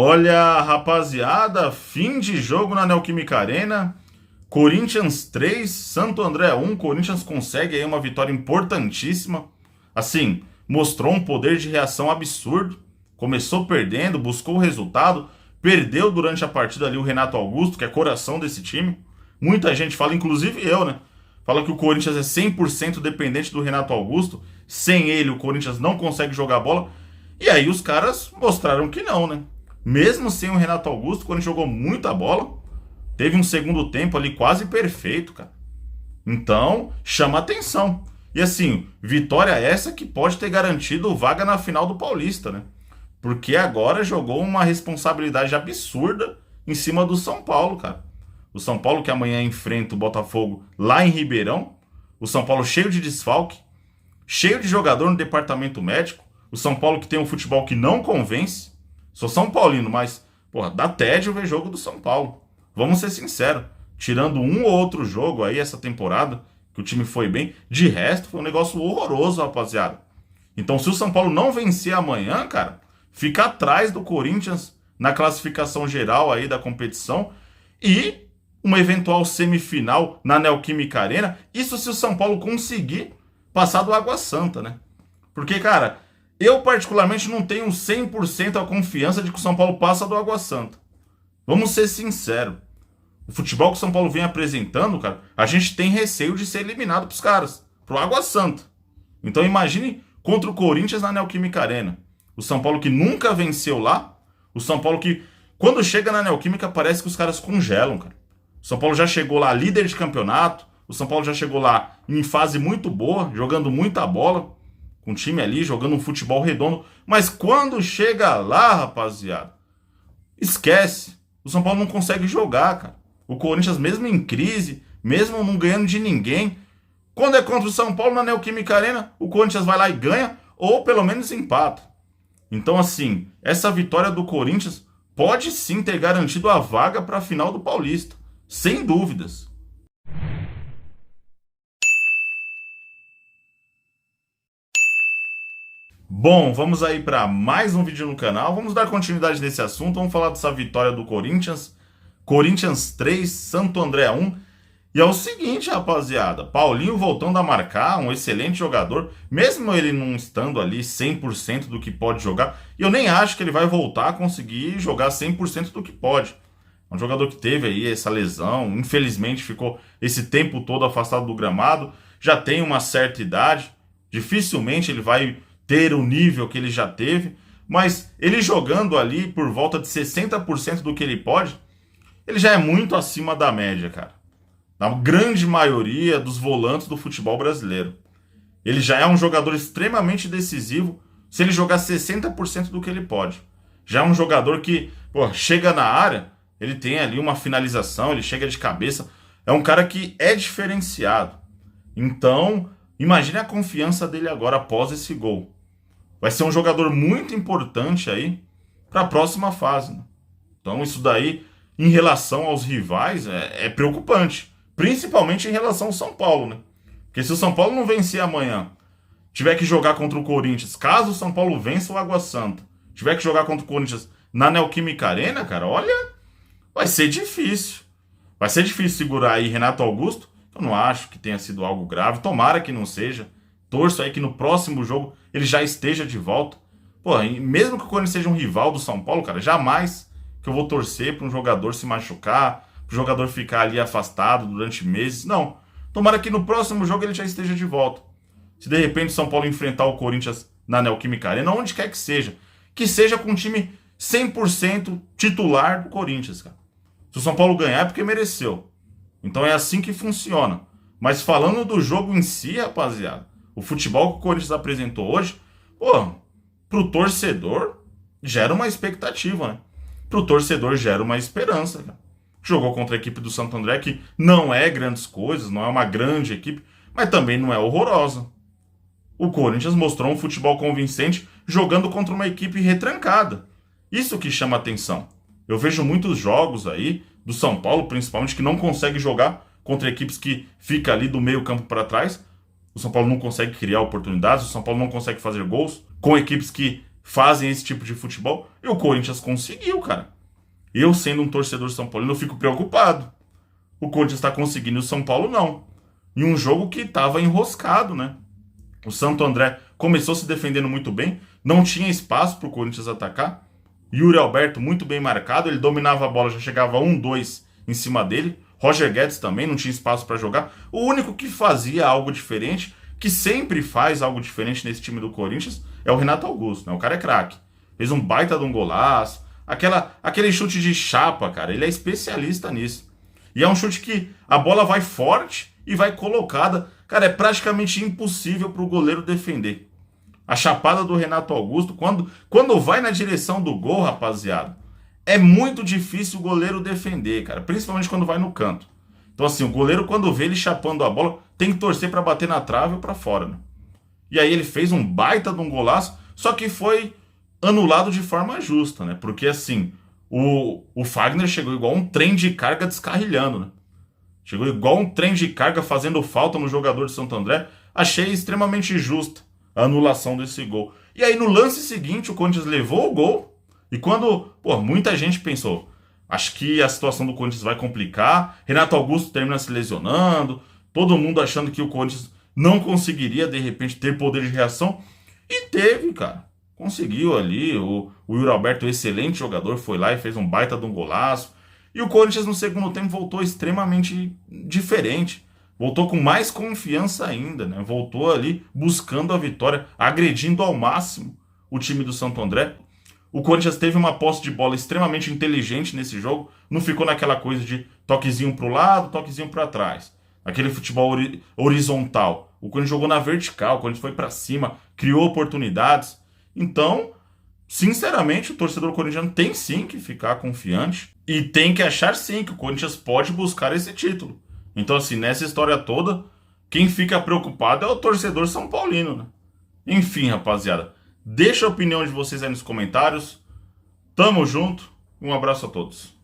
Olha, rapaziada, fim de jogo na Neoquímica Arena. Corinthians 3, Santo André 1. Corinthians consegue aí uma vitória importantíssima. Assim, mostrou um poder de reação absurdo. Começou perdendo, buscou o resultado. Perdeu durante a partida ali o Renato Augusto, que é coração desse time. Muita gente fala, inclusive eu, né? Fala que o Corinthians é 100% dependente do Renato Augusto. Sem ele, o Corinthians não consegue jogar bola. E aí os caras mostraram que não, né? Mesmo sem o Renato Augusto, quando jogou muita bola, teve um segundo tempo ali quase perfeito, cara. Então, chama atenção. E assim, vitória essa que pode ter garantido vaga na final do Paulista, né? Porque agora jogou uma responsabilidade absurda em cima do São Paulo, cara. O São Paulo que amanhã enfrenta o Botafogo lá em Ribeirão. O São Paulo cheio de desfalque, cheio de jogador no departamento médico. O São Paulo que tem um futebol que não convence. Sou São Paulino, mas, porra, dá tédio ver jogo do São Paulo. Vamos ser sinceros. Tirando um ou outro jogo aí essa temporada, que o time foi bem, de resto foi um negócio horroroso, rapaziada. Então, se o São Paulo não vencer amanhã, cara, fica atrás do Corinthians na classificação geral aí da competição e uma eventual semifinal na Neoquímica Arena. Isso se o São Paulo conseguir passar do Água Santa, né? Porque, cara, eu particularmente não tenho 100% a confiança de que o São Paulo passa do Água Santa. Vamos ser sinceros. O futebol que o São Paulo vem apresentando, cara, a gente tem receio de ser eliminado pros caras, pro Água Santa. Então imagine contra o Corinthians na Neoquímica Arena. O São Paulo que nunca venceu lá, o São Paulo que, quando chega na Neoquímica, parece que os caras congelam, cara. O São Paulo já chegou lá líder de campeonato, o São Paulo já chegou lá em fase muito boa, jogando muita bola, com o time ali, jogando um futebol redondo. Mas quando chega lá, rapaziada, esquece. O São Paulo não consegue jogar, cara. O Corinthians, mesmo em crise, mesmo não ganhando de ninguém, quando é contra o São Paulo na Neoquímica Arena, o Corinthians vai lá e ganha, ou pelo menos empata. Então, assim, essa vitória do Corinthians pode sim ter garantido a vaga para a final do Paulista. Sem dúvidas. Bom, vamos aí para mais um vídeo no canal. Vamos dar continuidade nesse assunto. Vamos falar dessa vitória do Corinthians. Corinthians 3, Santo André 1. E é o seguinte, rapaziada. Paulinho voltando a marcar, um excelente jogador. Mesmo ele não estando ali 100% do que pode jogar. E eu nem acho que ele vai voltar a conseguir jogar 100% do que pode. É um jogador que teve aí essa lesão. Infelizmente ficou esse tempo todo afastado do gramado. Já tem uma certa idade. Dificilmente ele vai ter o nível que ele já teve, mas ele jogando ali por volta de 60% do que ele pode, ele já é muito acima da média, cara. Na grande maioria dos volantes do futebol brasileiro. Ele já é um jogador extremamente decisivo se ele jogar 60% do que ele pode. Já é um jogador que, pô, chega na área, ele tem ali uma finalização, ele chega de cabeça. É um cara que é diferenciado. Então, imagine a confiança dele agora após esse gol. Vai ser um jogador muito importante aí para a próxima fase, né? Então isso daí, em relação aos rivais, é preocupante. Principalmente em relação ao São Paulo, né? Porque se o São Paulo não vencer amanhã, tiver que jogar contra o Corinthians, caso o São Paulo vença o Água Santa, tiver que jogar contra o Corinthians na Neoquímica Arena, cara, olha, vai ser difícil. Vai ser difícil segurar aí Renato Augusto. Eu não acho que tenha sido algo grave. Tomara que não seja. Torço aí que no próximo jogo ele já esteja de volta. Pô, mesmo que o Corinthians seja um rival do São Paulo, cara, jamais que eu vou torcer para um jogador se machucar, para o jogador ficar ali afastado durante meses. Não. Tomara que no próximo jogo ele já esteja de volta. Se de repente o São Paulo enfrentar o Corinthians na Neoquímica Arena, onde quer que seja com um time 100% titular do Corinthians, cara. Se o São Paulo ganhar é porque mereceu. Então é assim que funciona. Mas falando do jogo em si, rapaziada, o futebol que o Corinthians apresentou hoje, pô, pro torcedor gera uma expectativa, né? Pro torcedor gera uma esperança, cara. Jogou contra a equipe do Santo André, que não é grandes coisas, não é uma grande equipe, mas também não é horrorosa. O Corinthians mostrou um futebol convincente jogando contra uma equipe retrancada. Isso que chama atenção. Eu vejo muitos jogos aí, do São Paulo principalmente, que não consegue jogar contra equipes que fica ali do meio campo para trás. O São Paulo não consegue criar oportunidades, o São Paulo não consegue fazer gols com equipes que fazem esse tipo de futebol. E o Corinthians conseguiu, cara. Eu, sendo um torcedor São Paulino, eu fico preocupado. O Corinthians está conseguindo, o São Paulo não. Em um jogo que estava enroscado, né? O Santo André começou se defendendo muito bem, não tinha espaço para o Corinthians atacar. Yuri Alberto muito bem marcado, ele dominava a bola, já chegava 1-2 em cima dele. Roger Guedes também não tinha espaço para jogar. O único que fazia algo diferente, que sempre faz algo diferente nesse time do Corinthians, é o Renato Augusto, né? O cara é craque. Fez um baita de um golaço, aquele chute de chapa, cara, ele é especialista nisso. E é um chute que a bola vai forte e vai colocada. Cara, é praticamente impossível para o goleiro defender. A chapada do Renato Augusto, quando vai na direção do gol, rapaziada, é muito difícil o goleiro defender, cara. Principalmente quando vai no canto. Então, assim, o goleiro, quando vê ele chapando a bola, tem que torcer para bater na trave ou para fora, né? E aí ele fez um baita de um golaço, só que foi anulado de forma justa, né? Porque, assim, o Fagner chegou igual um trem de carga descarrilhando, né? Chegou igual um trem de carga fazendo falta no jogador de Santo André. Achei extremamente justa a anulação desse gol. E aí no lance seguinte o Corinthians levou o gol. E quando, muita gente pensou, acho que a situação do Corinthians vai complicar. Renato Augusto termina se lesionando. Todo mundo achando que o Corinthians não conseguiria de repente ter poder de reação. E teve, cara. Conseguiu ali. O Yuri Alberto, excelente jogador, foi lá e fez um baita de um golaço. E o Corinthians no segundo tempo voltou extremamente diferente. Voltou com mais confiança ainda, né? Voltou ali buscando a vitória, agredindo ao máximo o time do Santo André. O Corinthians teve uma posse de bola extremamente inteligente nesse jogo. Não ficou naquela coisa de toquezinho para o lado, toquezinho para trás. Aquele futebol horizontal. O Corinthians jogou na vertical, o Corinthians foi para cima, criou oportunidades. Então, sinceramente, o torcedor corintiano tem sim que ficar confiante e tem que achar sim que o Corinthians pode buscar esse título. Então, assim, nessa história toda, quem fica preocupado é o torcedor são paulino, né? Enfim, rapaziada, deixa a opinião de vocês aí nos comentários. Tamo junto, um abraço a todos.